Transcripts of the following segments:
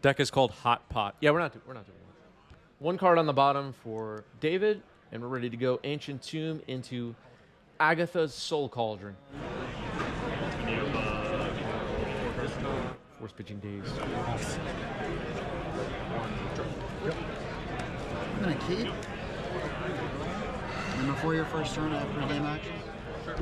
Deck is called Hot Pot. Yeah, we're not doing that. One card on the bottom for David, and we're ready to go Ancient Tomb into Agatha's Soul Cauldron. Force pitching days. I'm going to keep. And before your first turn, I have pre-game action. Sure.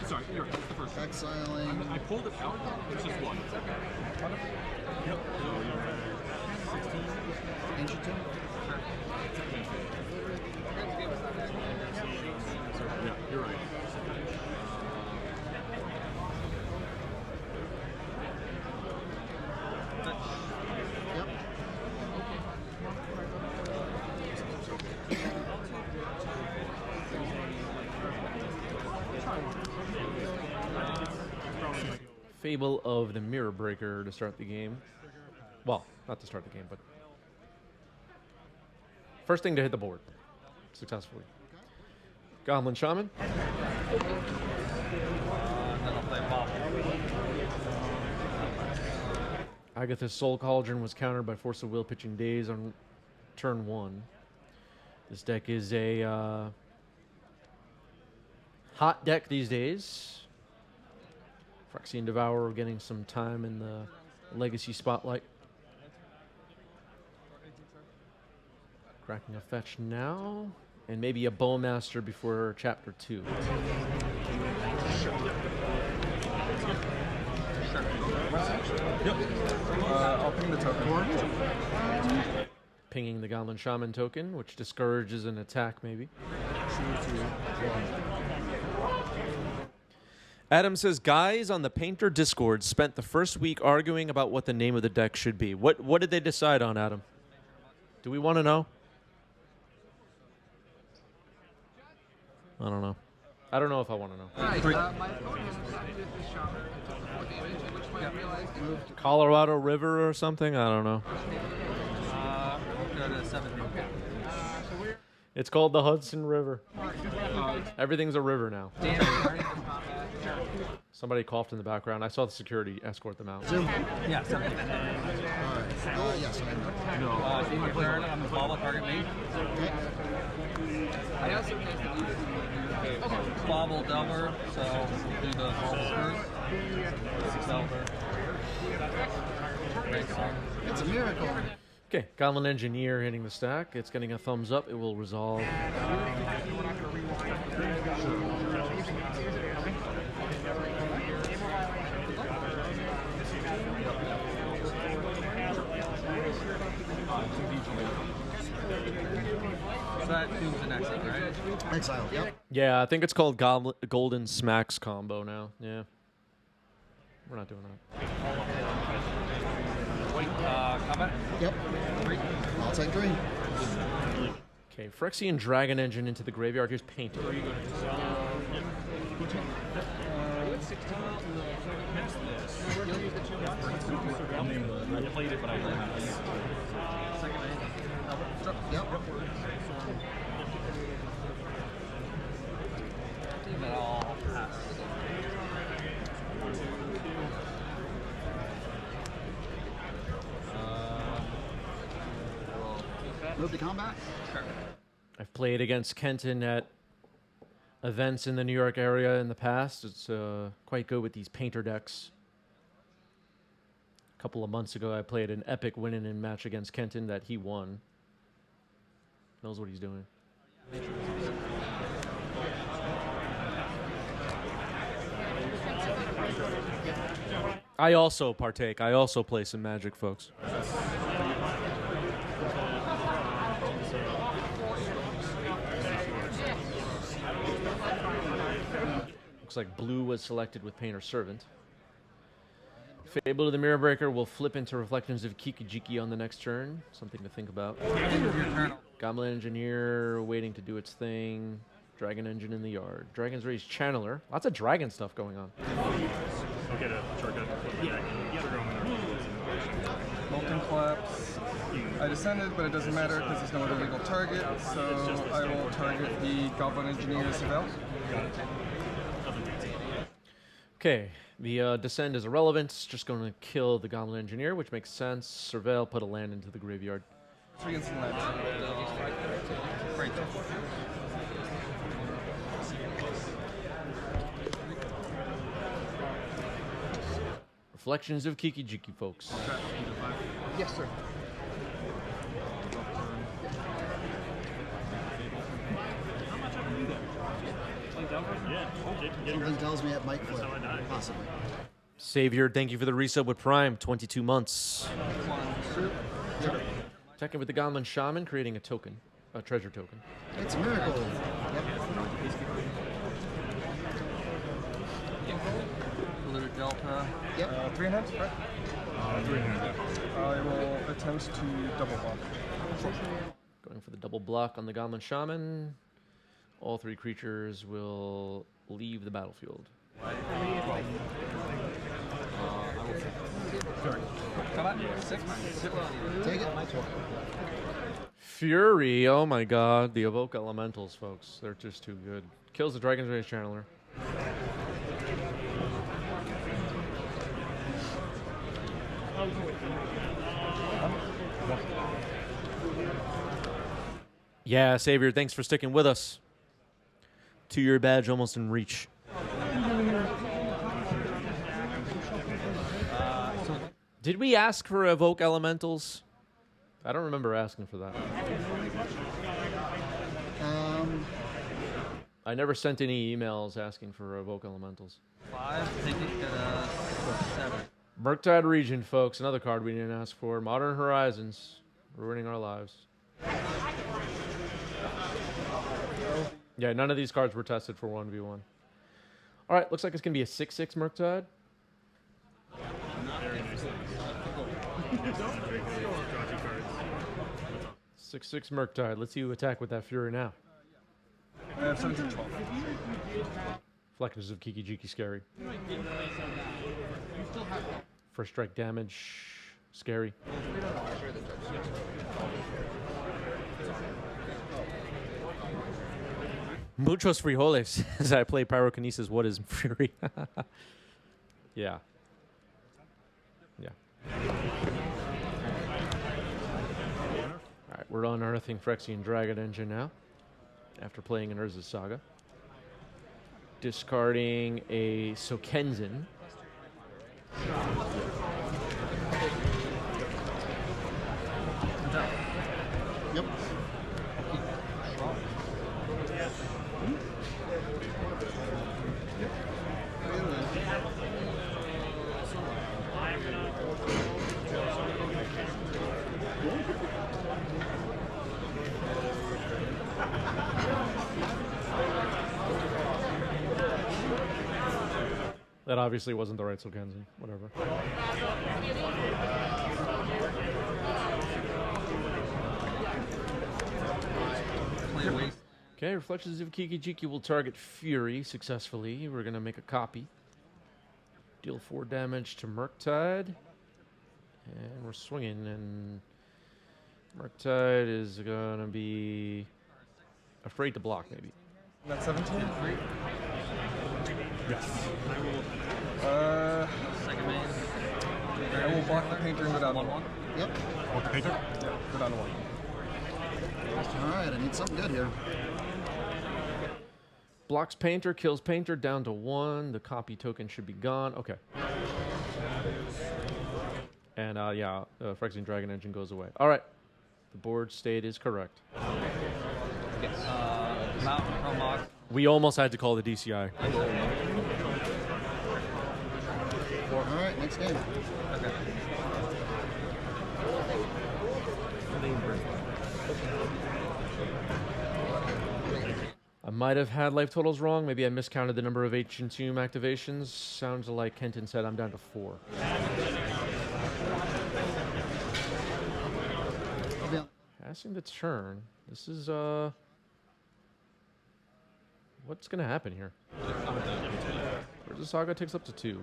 Sorry, you're the first. Exiling. I pulled it out. It's just one. Yep. Ancient Tomb? Yeah, you're right. Yep. Fable of the Mirror Breaker to start the game. Well, not to start the game, but first thing to hit the board successfully. Goblin Shaman. Then I'll play Bob. Agatha's Soul Cauldron was countered by Force of Will pitching days on turn 1. This deck is a hot deck these days. Phyrexian Devourer getting some time in the Legacy spotlight. Cracking a fetch now, and maybe a Bowmaster before Chapter 2. Yep. I'll ping the token. Pinging the Goblin Shaman token, which discourages an attack, maybe. Adam says, guys on the Painter Discord spent the first week arguing about what the name of the deck should be. What did they decide on, Adam? Do we want to know? I don't know. I don't know if I want to know. Right, my phone has attacked with this shaman. It took 4 damage, at which point I realized it moved. Colorado River or something? I don't know. Go to 7. It's called the Hudson River. Everything's a river now. Somebody coughed in the background. I saw the security escort them out. Zoom. Yeah, 7. All right. Yes, I know. Team declared on the ball with target me. Okay. I also missed that you didn't Bobble Delver, so we'll do the bobble first. Delver. Great song. It's a miracle. Okay, Goblin Engineer hitting the stack. It's getting a thumbs up. It will resolve. So that tune's an exit, right? Exile. Yep. Yeah, I think it's called Golden Smacks combo now. Yeah. We're not doing that. Combat? Yep. 3. I'll take 3. Okay, Phyrexian Dragon Engine into the graveyard. Here's Painter. I played it, but I don't have it. Yep. That all pass. Move to combat. Sure. I've played against Kenton at events in the New York area in the past. It's quite good with these Painter decks. A couple of months ago, I played an epic win-in match against Kenton that he won. Knows what he's doing. I also partake. I also play some Magic, folks. Looks like blue was selected with Painter Servant. Fable of the Mirror Breaker will flip into Reflections of Kikijiki on the next turn. Something to think about. Goblin Engineer waiting to do its thing. Dragon Engine in the yard. Dragon's Rage Channeler. Lots of dragon stuff going on. Okay, to shortcut. Molten Collapse. I descended, but it doesn't matter because there's no other legal target, so I will target the Goblin Engineer Seville. Okay, the Descend is irrelevant. It's just going to kill the Goblin Engineer, which makes sense. Surveil, put a land into the graveyard. 3 instant lands. Right. Reflections of Kiki-Jiki, folks. Yes, sir. Something tells me it might flip. Possibly. Savior, thank you for the resub with Prime. 22 months. Attacking with the Goblin Shaman, creating a token. A treasure token. It's a miracle. Yep. Blue Delta. Yep. 3 hands, correct? 3 hands. I will attempt to double block. Going for the double block on the Goblin Shaman. All 3 creatures will leave the battlefield. Come on. 6. Take it. Fury, oh my god. The Evoke Elementals, folks. They're just too good. Kills the Dragon's Rage Channeler. Yeah, Savior, thanks for sticking with us. 2-year badge almost in reach. Did we ask for Evoke Elementals? I don't remember asking for that. I never sent any emails asking for Evoke Elementals. 5. Take it at 7. Murktide Region, folks. Another card we didn't ask for. Modern Horizons. Ruining our lives. Yeah, none of these cards were tested for 1v1. All right, looks like it's going to be a 6/6 Murktide. 6/6 Murktide. Let's see who attack with that Fury now. 17, 12. Reflectors of Kiki-Jiki, scary. First strike damage, scary. Muchos frijoles as I play Pyrokinesis. What is Fury? Yeah. Yeah. Alright, we're unearthing Phyrexian Dragon Engine now. After playing an Urza's Saga. Discarding a Sokenzin. Yep. That obviously wasn't the right Sokenzin. Whatever. Okay, Reflections of Kiki-Jiki will target Fury successfully. We're going to make a copy. Deal 4 damage to Murktide. And we're swinging, and Murktide is going to be afraid to block, maybe. That's 17? Yes. Second main. I will block the painter and go down to 1. Yep. What the painter? Yeah, go down to 1. All right, I need something good here. Blocks Painter, kills Painter, down to 1. The copy token should be gone. Okay. And, yeah, Phyrexian Dragon Engine goes away. All right. The board state is correct. Yes. Mountain Promog. We almost had to call the DCI. All right, next game. Okay. I might have had life totals wrong. Maybe I miscounted the number of Ancient Tomb activations. Sounds like Kenton said I'm down to 4. Yeah. Passing the turn. This is, what's going to happen here? Urza's Saga takes up to 2.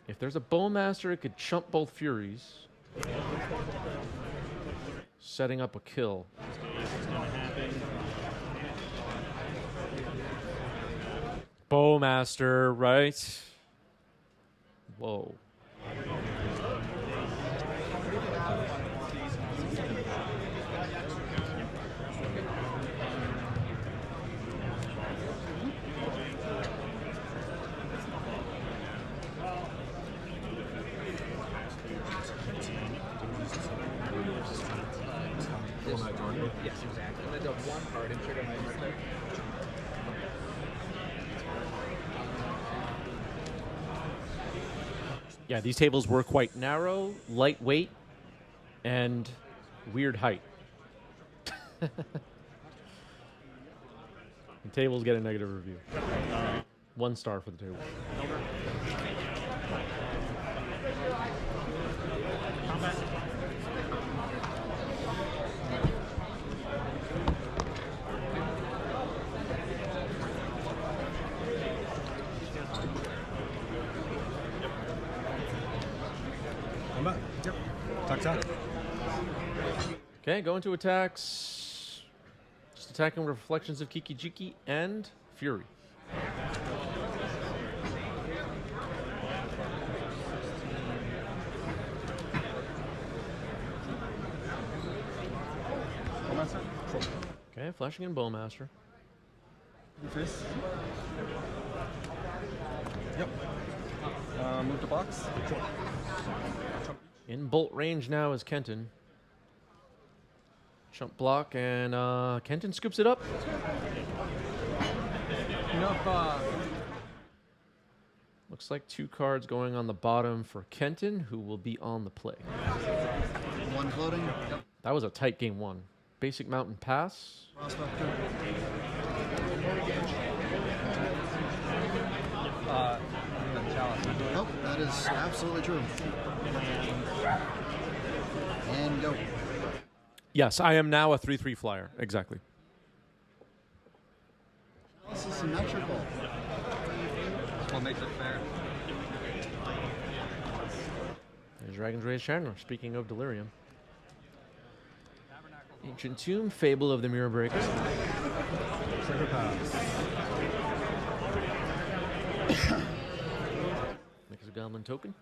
If there's a Bowmaster, it could chump both Furies. Setting up a kill. Bowmaster, right? Whoa. Yes, exactly. I'm gonna dump one card and trigger my turn. Yeah, these tables were quite narrow, lightweight, and weird height. The tables get a negative review. 1 star for the table. Yep. Tuck's out. Okay, go into attacks. Just attacking with Reflections of Kiki-Jiki and Fury. Bowmaster. Okay, flashing in Bowmaster. Fist. Yep. Move the box. In bolt range now is Kenton. Jump block, and Kenton scoops it up. Looks like 2 cards going on the bottom for Kenton, who will be on the play. 1 floating. Yep. That was a tight game 1. Basic Mountain Pass. Prospector. Nope, that is absolutely true. And go. Yes, I am now a 3/3 flyer. Exactly. This is symmetrical. What makes it fair? There's Dragon's Rage Chandler. Speaking of Delirium. Ancient Tomb, Fable of the Mirror Breaker. Trigger pass. Makes a Goblin token.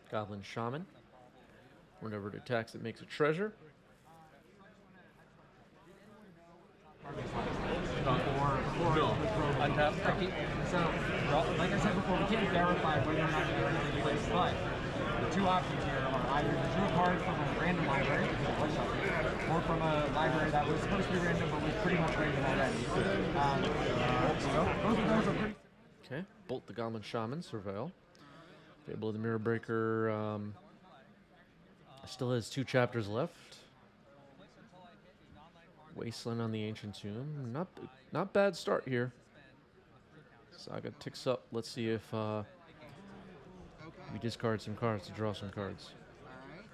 Goblin Shaman. Whenever it attacks, it makes a treasure. Untap. So, like I said before, we can't verify whether or not you're in the place, but the 2 options here are either to draw a card from a random library, or from a library that was supposed to be random but was pretty much random already. Both of those are pretty... Okay, Bolt the Goblin Shaman, Surveil. Fable of the Mirror Breaker still has 2 chapters left. Wasteland on the Ancient Tomb. Not bad start here. Saga ticks up. Let's see if we discard some cards to draw some cards.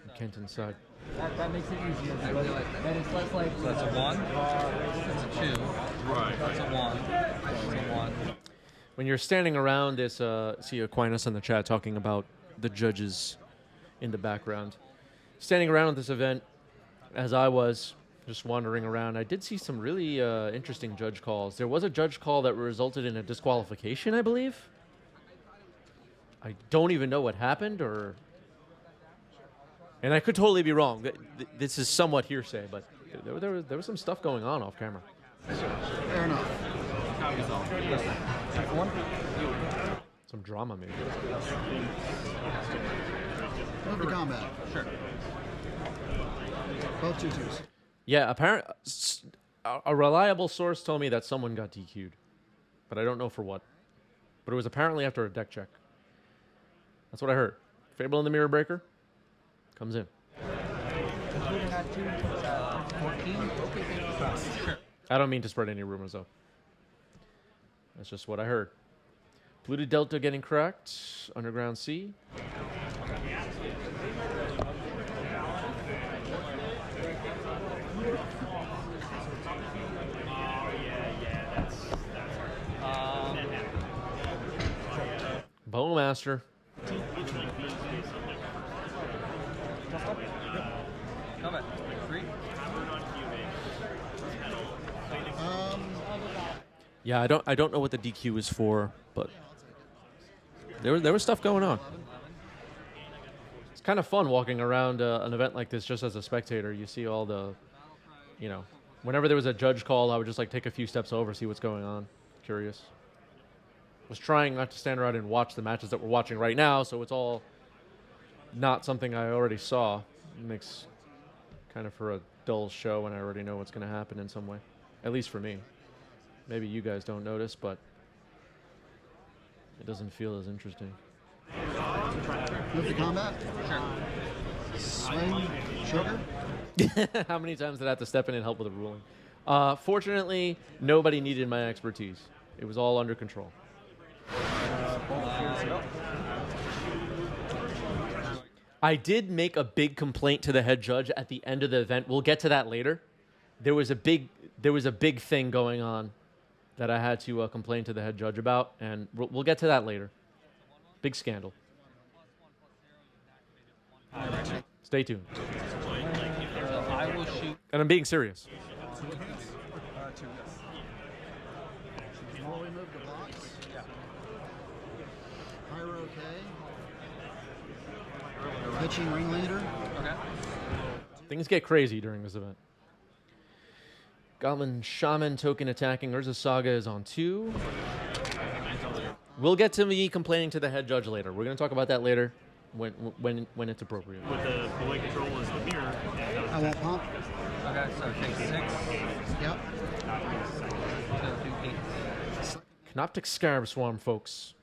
On Kenton's side. That makes it easier. Then it's less like... So that's a 1. That's a 2. Right. That's a 1. That's a 1. When you're standing around this, see Aquinas in the chat talking about the judges in the background. Standing around this event, as I was, just wandering around, I did see some really interesting judge calls. There was a judge call that resulted in a disqualification, I believe. I don't even know what happened, and I could totally be wrong. This is somewhat hearsay, but there was some stuff going on off camera. Fair enough. Some drama, maybe. Move to combat. Sure. Both 2/2s. Yeah, a reliable source told me that someone got DQ'd, but I don't know for what. But it was apparently after a deck check. That's what I heard. Fable in the Mirror Breaker comes in. I don't mean to spread any rumors, though. That's just what I heard. Polluted Delta getting cracked. Underground Sea. Bowmaster. Combat. 3. Yeah, I don't know what the DQ is for, but there was stuff going on. It's kind of fun walking around an event like this just as a spectator. You see all the, whenever there was a judge call, I would just like take a few steps over, see what's going on. Curious. Was trying not to stand around and watch the matches that we're watching right now, so it's all not something I already saw. It makes kind of for a dull show when I already know what's going to happen in some way. At least for me. Maybe you guys don't notice, but it doesn't feel as interesting. Move to combat. Swing. Sugar. How many times did I have to step in and help with a ruling? Fortunately, nobody needed my expertise. It was all under control. I did make a big complaint to the head judge at the end of the event. We'll get to that later. There was a big thing going on that I had to complain to the head judge about, and we'll get to that later. Big scandal. Stay tuned. I will shoot. And I'm being serious. 2, yes. Before we move to blocks. Pyro K. Pitching ringleader. Okay. Things get crazy during this event. Goblin Shaman token attacking. Urza Saga is on 2. We'll get to me complaining to the head judge later. We're going to talk about that later when it's appropriate. With the way control is the mirror. I won't pump. Okay, so take 6. Yep. So do 8. Canoptic Scarab Swarm, folks.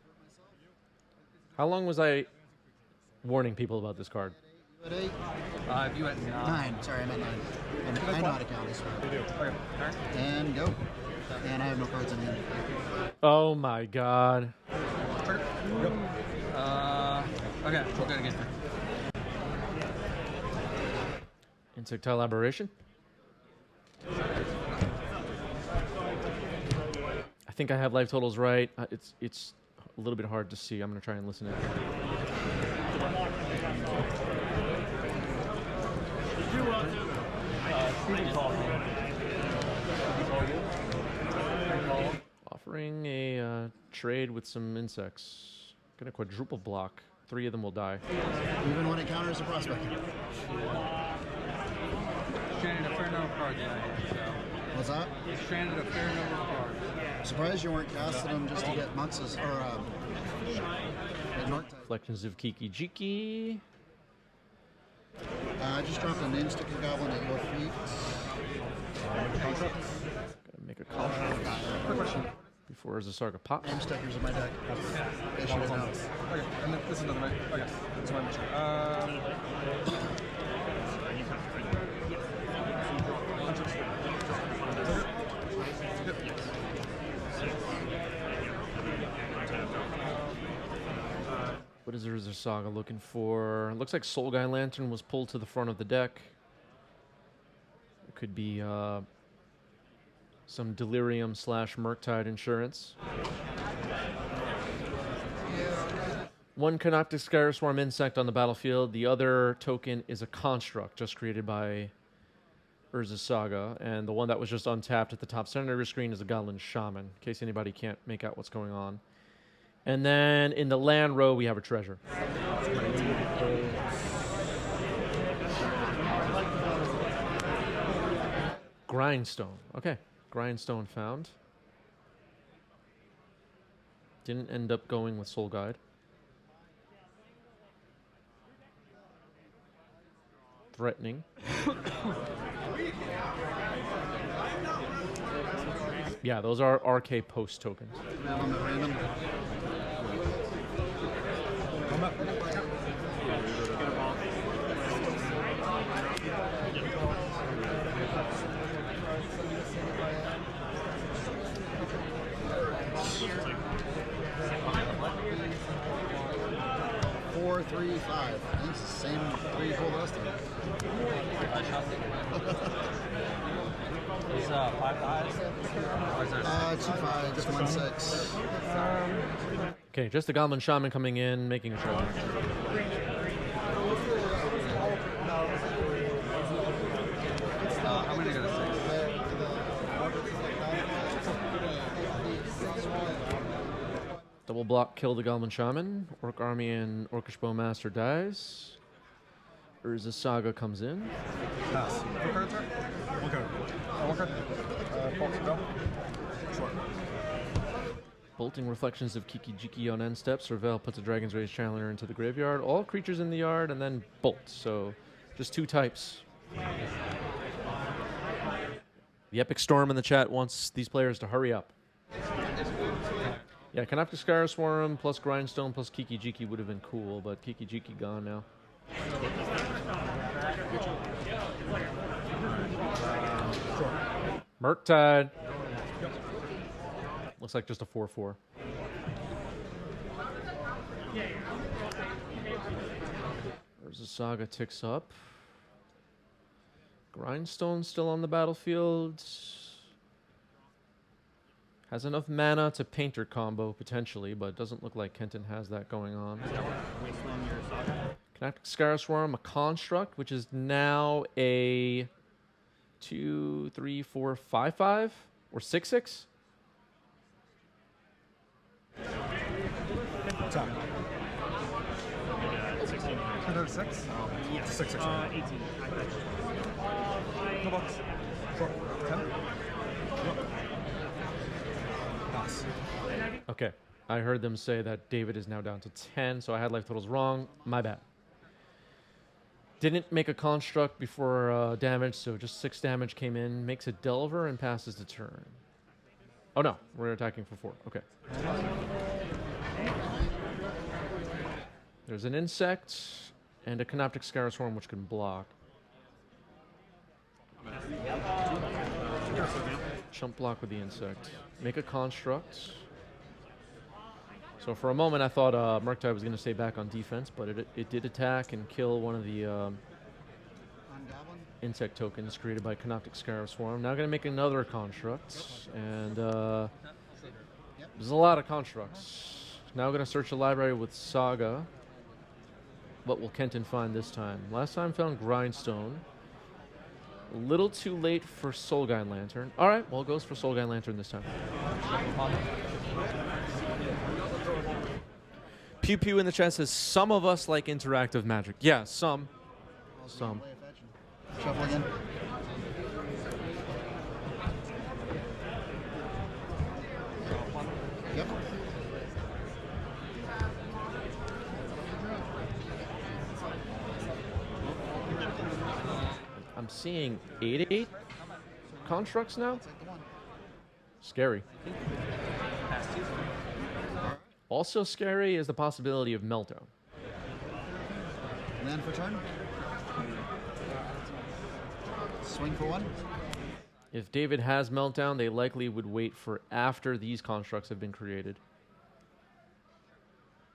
How long was I warning people about this card? At 8. If you at 9. 9. Sorry, I'm at 9. And I know how to count this one. Okay. Alright. And go. And I have no cards in hand. Oh my god. Okay, we'll go again. Insectile Aberration. I think I have life totals right. It's a little bit hard to see. I'm going to try and listen in. Offering a trade with some insects. Gonna quadruple block. 3 of them will die. Even when it counters a prospect. Stranded a fair number of cards in here, so. What's that? Stranded a fair number of cards. Surprised you weren't casting them just to get Muxes or North type. Reflections of Kiki Jiki. I just dropped a name sticker goblin at your feet. Gotta make a caution Quick question. before Urza pops. Name stickers in my deck. They should know. Okay, and then this is another way. Okay, that's what I mentioned. What is Urza Saga looking for? Looks like Soul Guy Lantern was pulled to the front of the deck. It could be some Delirium / Murktide insurance. One Canoptic Scarab insect on the battlefield. The other token is a construct just created by Urza Saga. And the one that was just untapped at the top center of your screen is a Goblin Shaman, in case anybody can't make out what's going on. And then in the land row, we have a treasure. Grindstone. Okay. Grindstone found. Didn't end up going with Soul Guide. Threatening. Yeah, those are RK post tokens. On the random. Four, 3, 5. I think it's the same 3 you pulled last time. Is 5 eyes? Or is there 2 5s, 1 6. Okay, just the Goblin Shaman coming in, making a treasure. I'm gonna go to 6. block, kill the Goblin Shaman. Orc Army and Orcish Bowmaster dies. Urza Saga comes in. Pass. Two cards, right? One card. One card. Pulse, go. Short. Bolting Reflections of Kiki-Jiki on end step. Serval puts a Dragon's Rage Challenger into the graveyard. All creatures in the yard, and then bolt. So just 2 types. The Epic Storm in the chat wants these players to hurry up. Yeah, Canoptic Scar Swarm plus Grindstone plus Kiki-Jiki would have been cool, but Kiki-Jiki gone now. Murktide. Looks like just a 4/4. There's a Saga ticks up. Grindstone still on the battlefield. Has enough mana to Painter combo potentially, but it doesn't look like Kenton has that going on. Canoptic Scar Swarm, a construct, which is now a 2, 3, 4, 5/5 or 6/6. Top. 6? Yeah. 6. 18. No box. Short. 10. Pass. Okay, I heard them say that David is now down to 10, so I had life totals wrong. My bad. Didn't make a construct before damage, so just 6 damage came in. Makes a Delver and passes the turn. Oh no, we're attacking for 4. Okay. There's an insect and a Canoptic Scar Swarm which can block. Chump block with the insect. Make a construct. So for a moment I thought Murktide was going to stay back on defense, but it did attack and kill one of the insect tokens created by Canoptic Scar Swarm. Now going to make another construct, and there's a lot of constructs. Now going to search the library with Saga. What will Kenton find this time? Last time found Grindstone. A little too late for Soulguide Lantern. All right, well, it goes for Soulguide Lantern this time. Pew Pew in the chat says, some of us like interactive magic. Yeah, some. Some. Shuffle again. Yep. I'm seeing 8/8 constructs now. Scary. Also scary is the possibility of meltdown. Land for turn. Swing for 1. If David has meltdown, they likely would wait for after these constructs have been created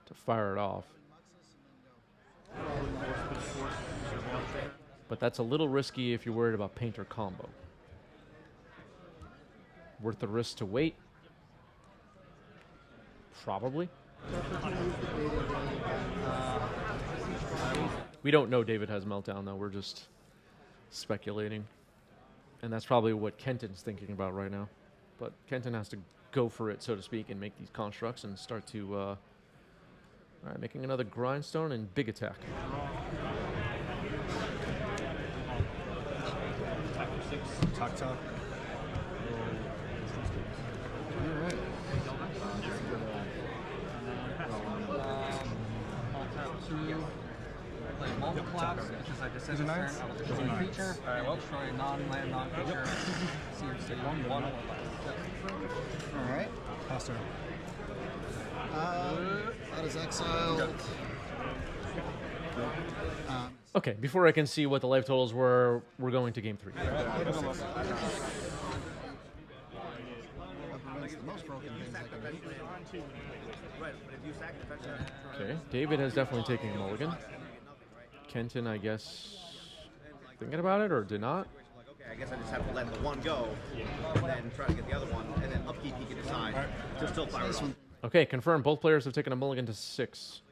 to fire it off. But that's a little risky if you're worried about Painter combo. Worth the risk to wait? Probably. We don't know David has meltdown though, we're just speculating. And that's probably what Kenton's thinking about right now. But Kenton has to go for it, so to speak, and make these constructs and start to... all right, making another Grindstone and big attack. Talk, talk. All right. Play multi-collapse, because I descend These this are turn, nice. I will destroy a creature, Alright, well. destroy a non-land, non-creature, CMC 1/1 or less. All right. Pass turn. That is exiled. Okay, before I can see what the life totals were, we're going to game 3. That's the most broken things I can do. Okay, David has definitely taken a mulligan. Kenton, I guess, thinking about it or did not? Okay, I guess I just have to let the one go, and then try to get the other one, and then upkeep he can decide to still fire it off. Okay, confirmed. Both players have taken a mulligan to 6.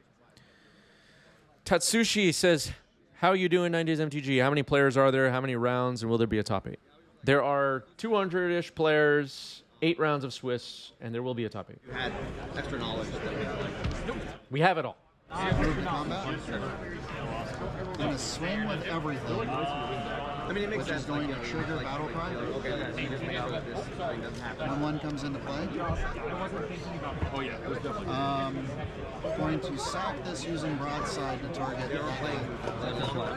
Tatsushi says, how are you doing 9 days MTG? How many players are there? How many rounds? And will there be a top 8? There are 200-ish players 8 rounds of Swiss, and there will be a top 8. You had extra knowledge that We have it all. Move to combat. Gonna swing with everything, I mean, it makes which is sense. going to trigger battle cry. Okay, let's just make sure that this thing doesn't happen. When one comes into play, Oh yeah, it was definitely. going to sack this using broadside to target They were playing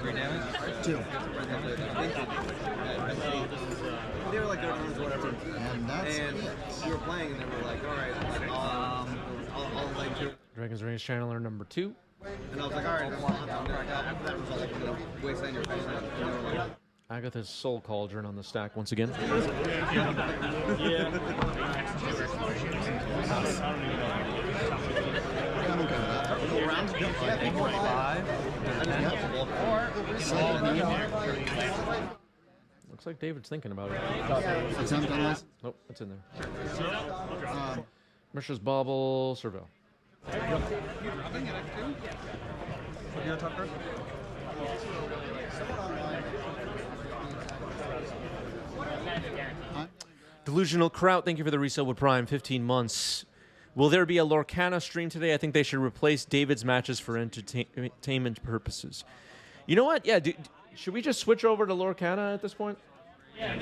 3 damage. 2. They were like their turns, whatever. And that's And it. we were playing, and they were like, all right, I'll like you. Dragon's Range Channeler number 2. And I was like, all right, that's fine. After that result, I'm going to waste any of your patience. And they were like, Agatha's Soul Cauldron on the stack once again. I'm okay with that. go round, yeah, think 5. Looks like David's thinking about it. Attempt on this. Nope, it's in there. Mishra's Bauble, Serval. Your top card? Delusional Kraut, thank you for the resale with Prime, 15 months. Will there be a Lorcana stream today? I think they should replace David's matches for entertainment purposes. You know what? Yeah, should we just switch over to Lorcana at this point? Yeah,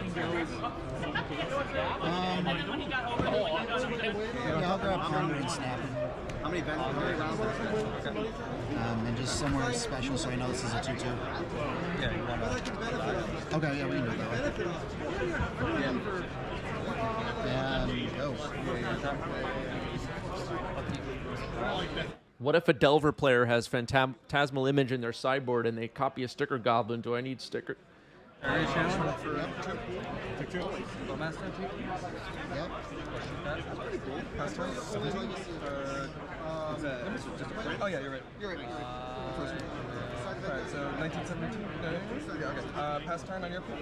I'll grab Ponder and Snap him. how many rounds was it? And just somewhere special so I know this is a 2-2. Yeah, you want to. Okay, yeah, we can do it that way. And go. What if a Delver player has Phantasmal Image in their sideboard and they copy a sticker goblin? Do I need sticker? Area channel for Bowmaster. Yep. Pass turn. Oh yeah, you're right. Alright, so 1972. Yeah, okay. Pass turn on your pick.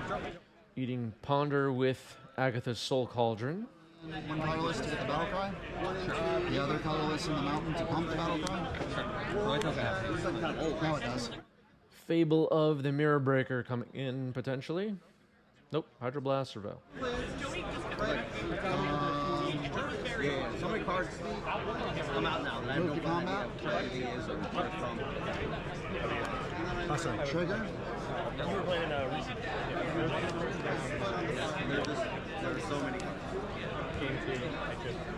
Drop. Eating Ponder with Agatha's Soul Cauldron. One colorless to get the battle cry. The other colorless in the mountain to pump the battle cry. Well, it doesn't have to. Now it does. Fable of the Mirror Breaker coming in potentially. Nope, Hydroblast, Serval. Yeah, so many cards come out now that I have Move no to combat. idea is from. Trigger. You were playing recent. There's so many cards.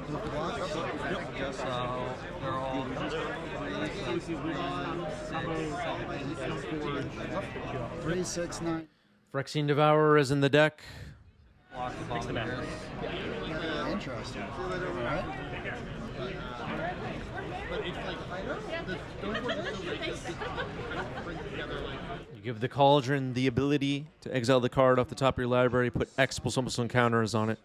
Move to block. Just they're all 3, 6, 9. Phyrexian Devourer is in the deck. block the bottom here. Interesting. Alright. You give the Cauldron the ability to exile the card off the top of your library, put X +1/+1 counters on it.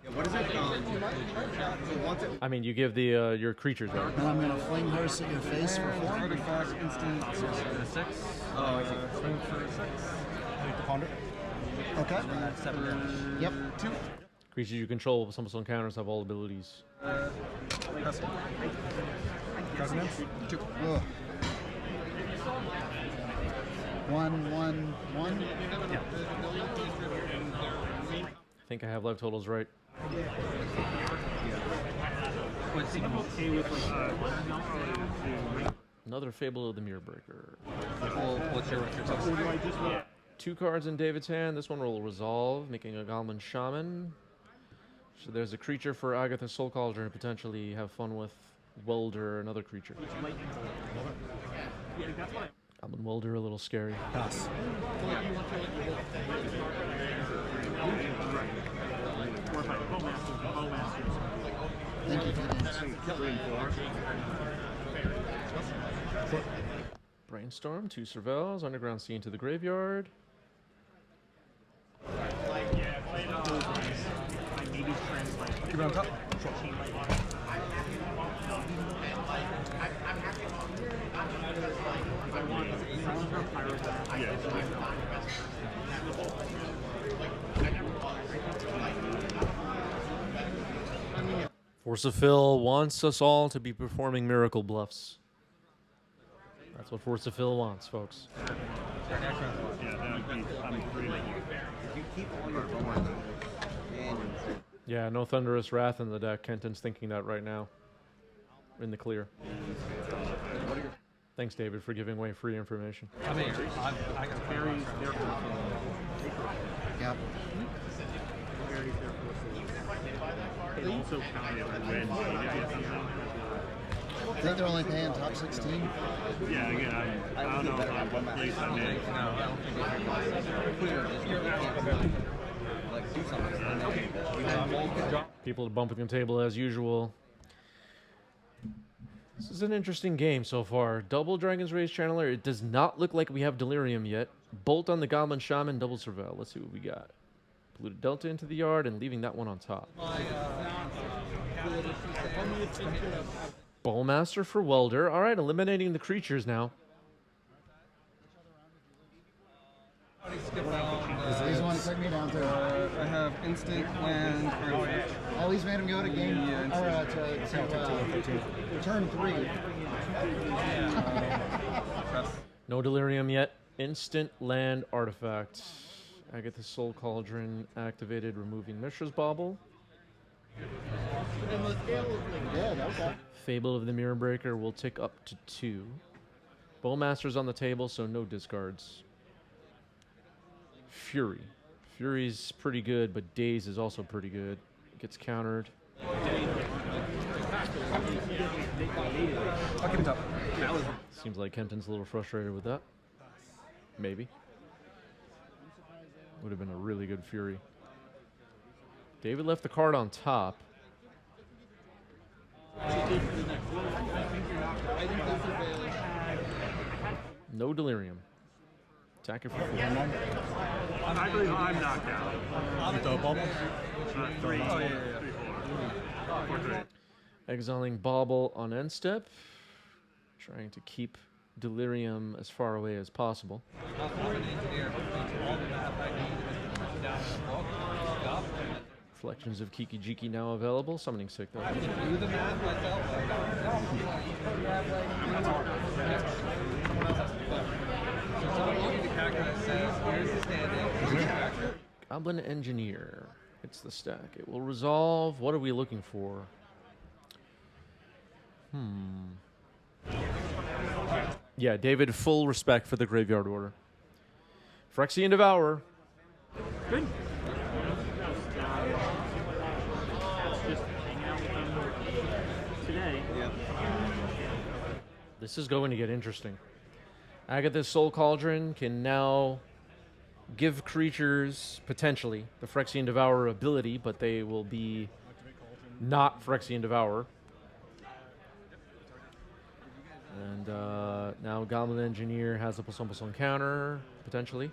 Yeah, what is it? So once it I mean, you give the your creatures, right? And I'm going to fling Hearse at your face for 4. Artifact, instant, sorcerer, 6. Oh, I see. Swing for 6. Okay. That's separate. Yep. 2. Creatures you control with +1/+1 counters have all abilities. Pass. Resonance. 2. Ugh. 1, 1, 1. I think I have life totals right. Another Fable of the Mirror Breaker. What's your total? 2 cards in David's hand. This one will resolve, making a Goblin Shaman. So there's a creature for Agatha's Soul Cauldron to potentially have fun with. Welder, another creature. Goblin Welder, a little scary. Pass. Thank you for the Brainstorm, 2 Servals, Underground Sea into the graveyard. Keep it on top. Force of Phil wants us all to be performing miracle bluffs. That's what Force of Phil wants, folks. Yeah, keep all your bones. Yeah, no Thunderous Wrath in the deck. Kenton's thinking that right now. In the clear. Thanks, David, for giving away free information. I mean, I got very careful. Yep. Very careful. It also counted when Agatha comes out. I think they're only paying top 16. Yeah, again, I don't know what place I'm in. People are bumping the table as usual. This is an interesting game so far. Double Dragon's Rage Channeler. It does not look like we have Delirium yet. Bolt on the Goblin Shaman, double Surveil. Let's see what we got. Polluted Delta into the yard and leaving that one on top. Bowmaster for Welder. All right, eliminating the creatures now. He's the one to take me down to. I have instant land. Oh, he's made him go to game or to turn 3. No Delirium yet. Instant land artifact. Agatha Soul Cauldron activated, removing Mishra's Bauble. Fable of the Mirror Breaker will tick up to 2. Bowmaster's on the table, so no discards. Fury. Fury's pretty good, but Daze is also pretty good. Gets countered. Seems like Kenton's a little frustrated with that. Maybe. Would have been a really good Fury. David left the card on top. No Delirium. Attack it for 4. I believe I'm knocked out. With the bubble? 3, 4, 3. Exiling Bauble on end step. Trying to keep Delirium as far away as possible. Reflections of Kiki Jiki now available. Summoning Sick though. Goblin Engineer. It's the stack. It will resolve. What are we looking for? Yeah, David, full respect for the Graveyard Order. Phyrexian Devourer. Good. Just hang out with them today. This is going to get interesting. Agatha's Soul Cauldron can now give creatures, potentially, the Phyrexian Devourer ability, but they will be not Phyrexian Devourer. And now Goblin Engineer has a +1/+1 counter, potentially.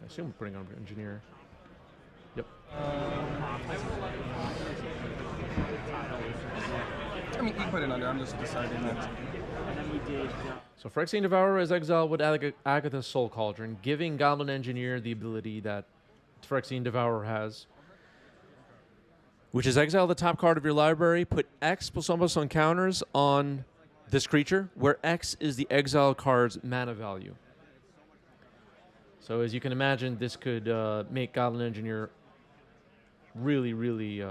I assume we're putting on Engineer. Yep. I mean, you put it under. I'm just deciding that. So Phyrexian Devourer is exiled with Agatha's Soul Cauldron, giving Goblin Engineer the ability that Phyrexian Devourer has, which is exile the top card of your library, put X +1/+1 counters on this creature, where X is the exile card's mana value. So as you can imagine, this could make Goblin Engineer really, really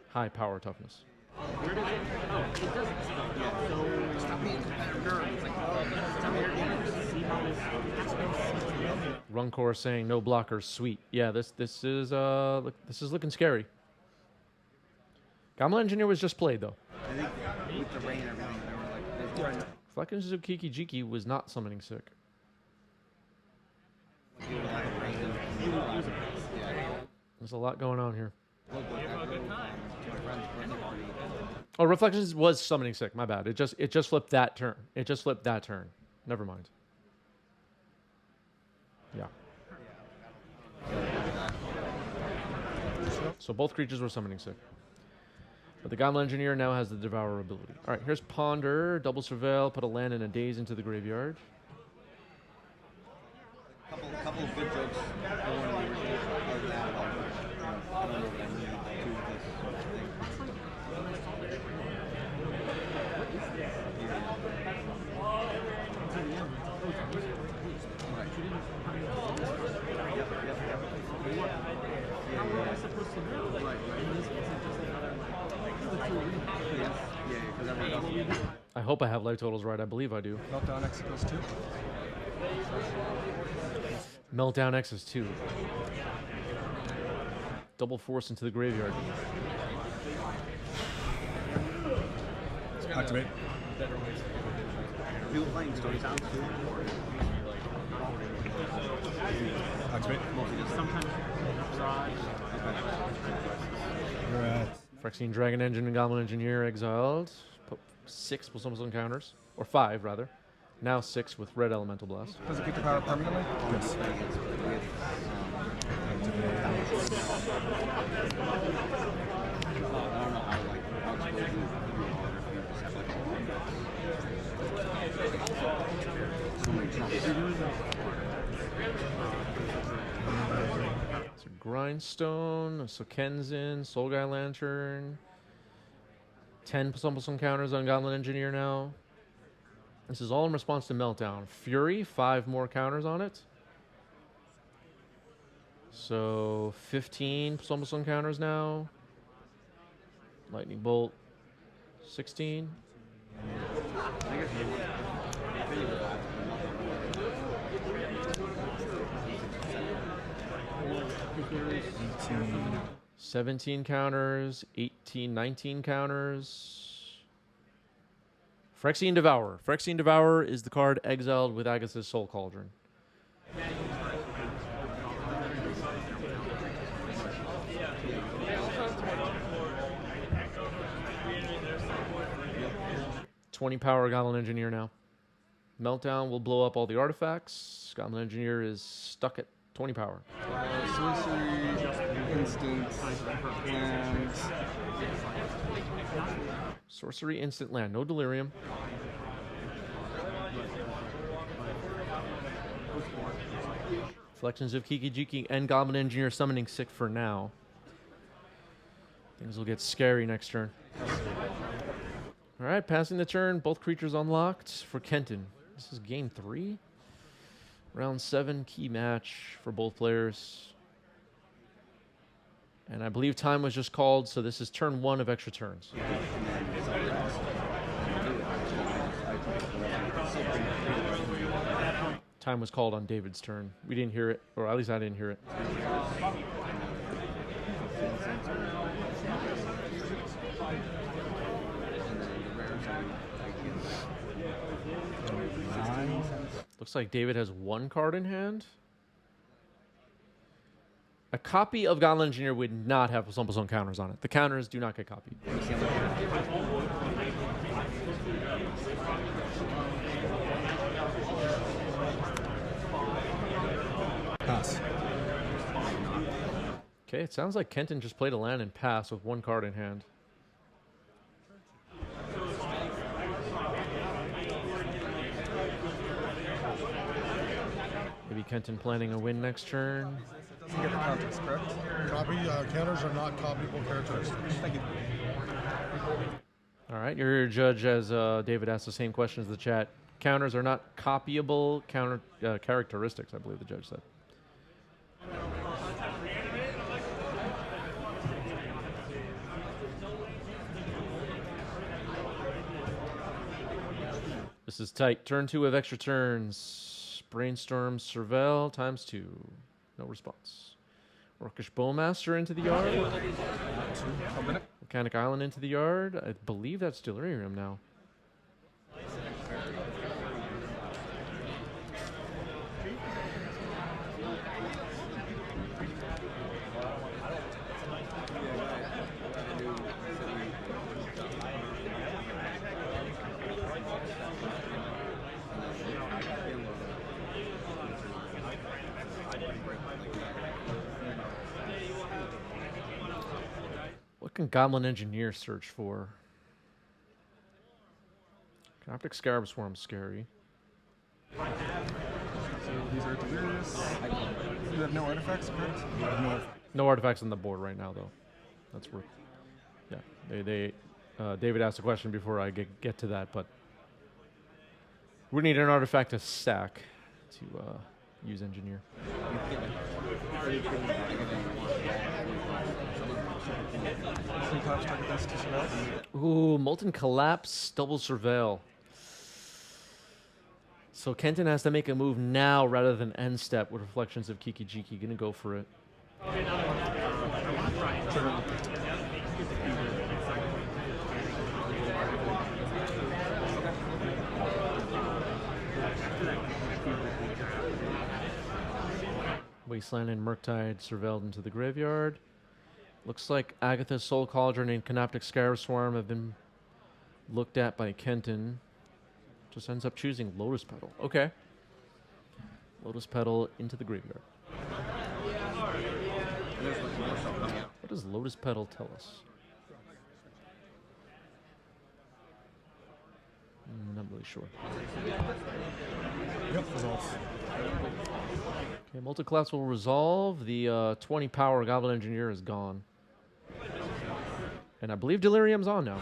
high power toughness. Where does it? Oh, it doesn't spell. Yeah, so stop being Runcor saying no blockers, sweet. Yeah, this is looking scary. Goblin Engineer was just played though. I think with the rain and everything, they were like, Reflections of Kiki Jiki was not summoning sick. There's a lot going on here. Oh, Reflections was summoning sick. My bad. It just flipped that turn. It just flipped that turn. Never mind. Yeah. So both creatures were summoning sick. But the Goblin Engineer now has the Devour ability. All right, here's Ponder, double Surveil, put a land and a Daze into the graveyard. couple of good jokes. hope I have life totals right. I believe I do. Meltdown X equals 2. Meltdown X is 2. Double force into the graveyard. Activate. People playing Stony Sounds too? Activate. Sometimes garage. You're at Phyrexian Dragon Engine and Goblin Engineer exiled. Put 6 plus almost counters. Or 5, rather. Now 6 with Red Elemental Blast. Does it keep the power permanently? yes. So Grindstone, so Kenton, Soul Guy Lantern. 10 plus almost counters on Goblin Engineer now. This is all in response to Meltdown. Fury, 5 more counters on it. So 15 plus almost counters now. Lightning Bolt, 16. Eighteen. 17 counters, 18, 19 counters. Phyrexian Devourer. Phyrexian Devourer is the card exiled with Agatha's Soul Cauldron. $20 power Goblin Engineer now. Meltdown will blow up all the artifacts. Goblin Engineer is stuck at 20 power. Sorcery, instant, and Sorcery, instant land. No Delirium. Reflections of Kiki-Jiki and Goblin Engineer summoning sick for now. Things will get scary next turn. Alright, passing the turn. Both creatures unlocked for Kenton. This is game 3. Round 7, key match for both players. And I believe time was just called, so this is turn 1 of extra turns. Time was called on David's turn. We didn't hear it, or at least I didn't hear it. Looks like David has 1 card in hand. A copy of Goblin Engineer would not have some counters on it. The counters do not get copied. Pass. Okay, it sounds like Kenton just played a land and passed with 1 card in hand. Maybe Kenton planning a win next turn. doesn't get the counters, correct? Copy counters are not copyable characteristics. Thank you. All right, you're your judge as David asked the same question as the chat. Counters are not copyable characteristics, I believe the judge said. This is tight. Turn 2 of extra turns. Brainstorm Surveil ×2. No response. Orcish Bowmaster into the yard. Volcanic Island into the yard. I believe that's Delirium now. What can Goblin Engineer search for? Coptic Scarab Swarm's scary. So these are delirious. You have no artifacts, correct? No artifacts on the board right now, though. That's worth. Yeah, David asked a question before I get to that, but we need an artifact to sack to use Engineer. Ooh, Molten Collapse, Double Surveil. So Kenton has to make a move now rather than end step with Reflections of Kiki-Jiki. Gonna go for it. Wasteland and Murktide surveilled into the graveyard. Looks like Agatha's Soul Cauldron and Canoptic Scarab Swarm have been looked at by Kenton. Just ends up choosing Lotus Petal. Okay. Lotus Petal into the graveyard. What does Lotus Petal tell us? Not really sure. Yep, results. Okay, Multi-Collapse will resolve. The 20 power Goblin Engineer is gone. And I believe Delirium's on now.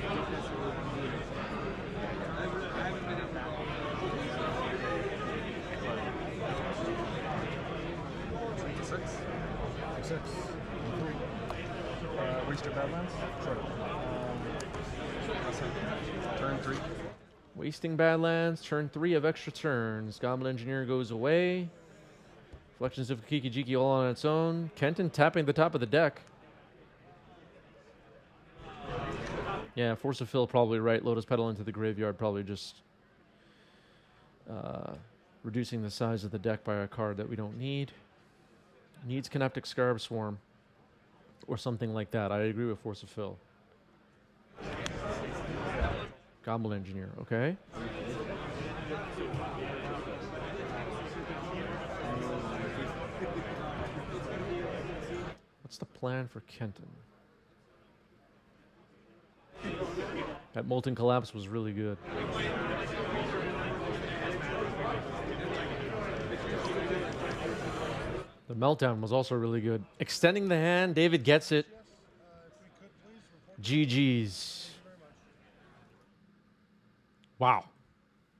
Six. Waste your Badlands? Sure. Turn 3. Wasting Badlands, turn 3 of extra turns. Goblin Engineer goes away. Reflections of Kiki-Jiki all on its own. Kenton tapping the top of the deck. Yeah, Force of Fill probably right. Lotus Petal into the graveyard, probably just reducing the size of the deck by a card that we don't need. Needs Canoptic Scarab Swarm or something like that. I agree with Force of Fill. Goblin Engineer, okay. What's the plan for Kenton? That Molten Collapse was really good. The Meltdown was also really good. Extending the hand, David gets it. GG's. Wow.